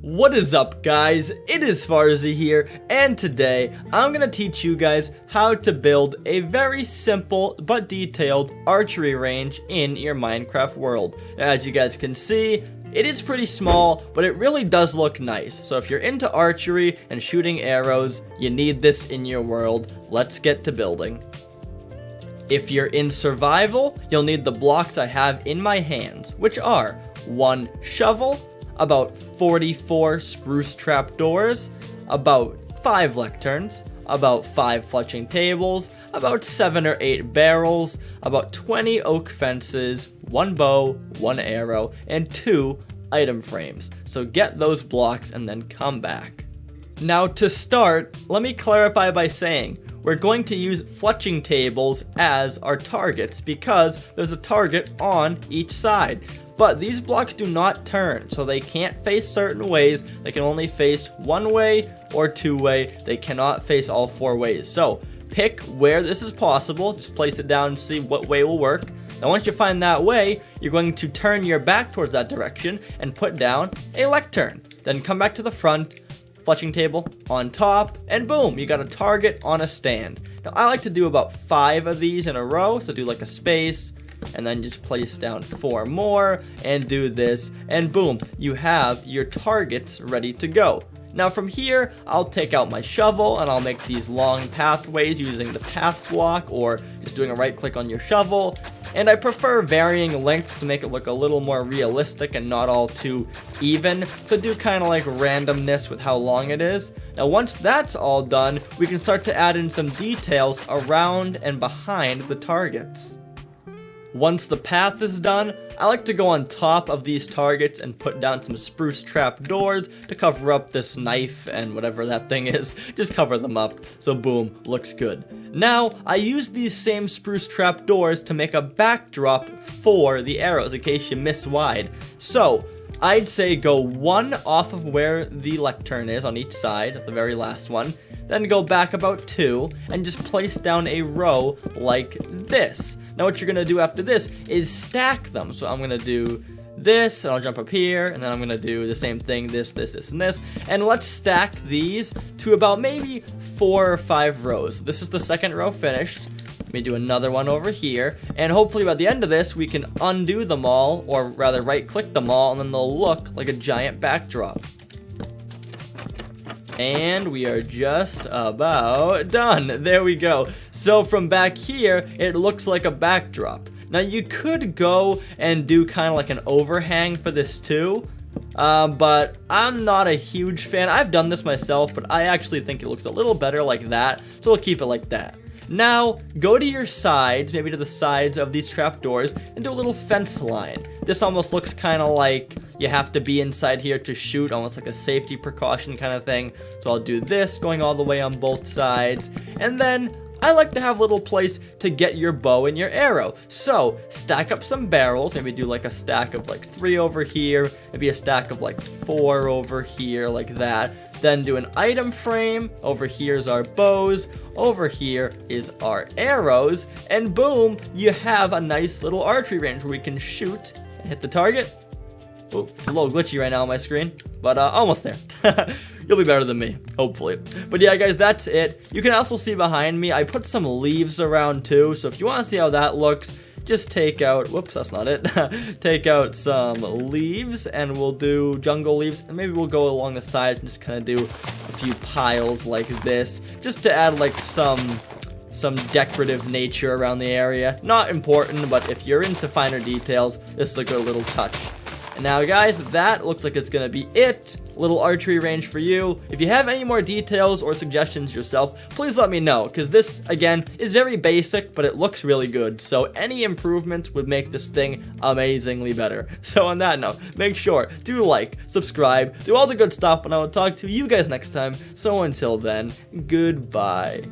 What is up, guys? It is Farzy here, and today I'm gonna teach you guys how to build a very simple but detailed archery range in your Minecraft world. As you guys can see, it is pretty small, but it really does look nice. So if you're into archery and shooting arrows, you need this in your world. Let's get to building. If you're in survival, you'll need the blocks I have in my hands, which are 1 shovel, about 44 spruce trapdoors, about 5 lecterns, about 5 fletching tables, about 7 or 8 barrels, about 20 oak fences, 1 bow, 1 arrow, and 2 item frames. So get those blocks and then come back. Now to start, let me clarify by saying we're going to use fletching tables as our targets because there's a target on each side. But these blocks do not turn, so they can't face certain ways. They can only face 1 way or 2 way. They cannot face all 4 ways. So pick where this is possible. Just place it down and see what way will work. Now once you find that way, you're going to turn your back towards that direction and put down a lectern. Then come back to the front, fletching table on top, and boom, you got a target on a stand. Now I like to do about 5 of these in a row, so do like a space, and then just place down 4 more, and do this, and boom, you have your targets ready to go. Now from here, I'll take out my shovel, and I'll make these long pathways using the path block, or just doing a right click on your shovel. And I prefer varying lengths to make it look a little more realistic and not all too even, so do kind of like randomness with how long it is. Now once that's all done, we can start to add in some details around and behind the targets. Once the path is done, I like to go on top of these targets and put down some spruce trapdoors to cover up this knife and whatever that thing is. Just cover them up, so boom, looks good. Now, I use these same spruce trapdoors to make a backdrop for the arrows in case you miss wide. So, I'd say go 1 off of where the lectern is on each side, the very last one, then go back about 2, and just place down a row like this. Now what you're going to do after this is stack them. So I'm going to do this, and I'll jump up here, and then I'm going to do the same thing, this, and this. And let's stack these to about maybe 4 or 5 rows. This is the second row finished. Let me do another one over here, and hopefully by the end of this, we can undo them all, or rather right-click them all, and then they'll look like a giant backdrop. And we are just about done. There we go. So from back here, it looks like a backdrop. Now you could go and do kind of like an overhang for this too, but I'm not a huge fan. I've done this myself, but I actually think it looks a little better like that, so we'll keep it like that. Now, go to your sides, maybe to the sides of these trapdoors, and do a little fence line. This almost looks kind of like you have to be inside here to shoot, almost like a safety precaution kind of thing. So I'll do this, going all the way on both sides, and then I like to have a little place to get your bow and your arrow. So, stack up some barrels, maybe do like a stack of like 3 over here, maybe a stack of like 4 over here, like that. Then do an item frame. Over here is our bows, over here is our arrows, and boom, you have a nice little archery range where we can shoot and hit the target. Oh, it's a little glitchy right now on my screen, but almost there. You'll be better than me, hopefully. But yeah, guys, that's it. You can also see behind me, I put some leaves around too, so if you want to see how that looks, just take out, whoops, that's not it. Take out some leaves, and we'll do jungle leaves, and maybe we'll go along the sides and just kind of do a few piles like this, just to add like some decorative nature around the area. Not important, but if you're into finer details, this is a good little touch. And now guys, that looks like it's gonna be it. Little archery range for you. If you have any more details or suggestions yourself, please let me know, because this, again, is very basic, but it looks really good. So any improvements would make this thing amazingly better. So on that note, make sure to like, subscribe, do all the good stuff, and I will talk to you guys next time. So until then, goodbye.